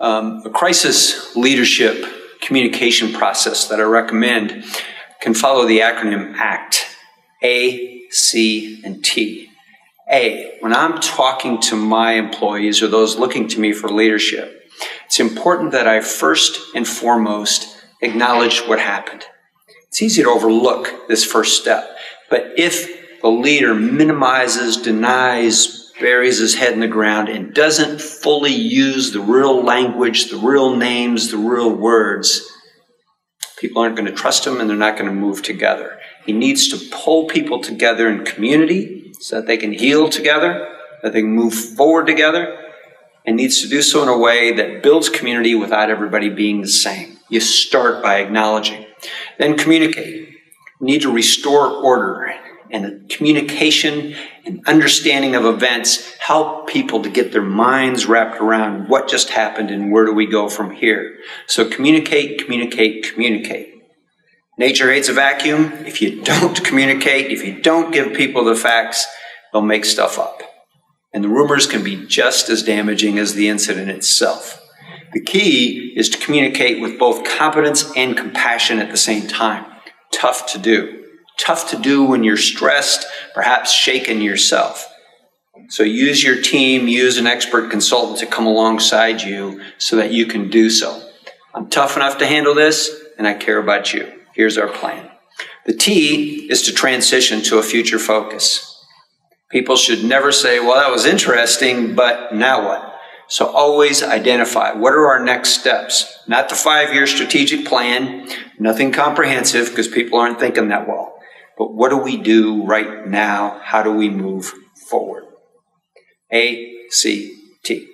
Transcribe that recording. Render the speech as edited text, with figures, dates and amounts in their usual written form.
A crisis leadership communication process that I recommend can follow the acronym ACT, A, C, and T. A, when I'm talking to my employees or those looking to me for leadership, it's important that I first and foremost acknowledge what happened. It's easy to overlook this first step, but if the leader minimizes, denies, buries his head in the ground, and doesn't fully use the real language, the real names, the real words, people aren't going to trust him and they're not going to move together. He needs to pull people together in community so that they can heal together, that they can move forward together, and needs to do so in a way that builds community without everybody being the same. You start by acknowledging. Then communicate. You need to restore order, and the communication and understanding of events help people to get their minds wrapped around what just happened and where do we go from here. So communicate, communicate, communicate. Nature hates a vacuum. If you don't communicate, if you don't give people the facts, they'll make stuff up. And the rumors can be just as damaging as the incident itself. The key is to communicate with both competence and compassion at the same time. Tough to do. Tough to do when you're stressed, perhaps shaken yourself. So use your team, use an expert consultant to come alongside you so that you can do so. I'm tough enough to handle this, and I care about you. Here's our plan. The T is to transition to a future focus. People should never say, well, that was interesting, but now what? So always identify what are our next steps. Not the 5-year strategic plan, nothing comprehensive because people aren't thinking that well. But what do we do right now? How do we move forward? A, C, T.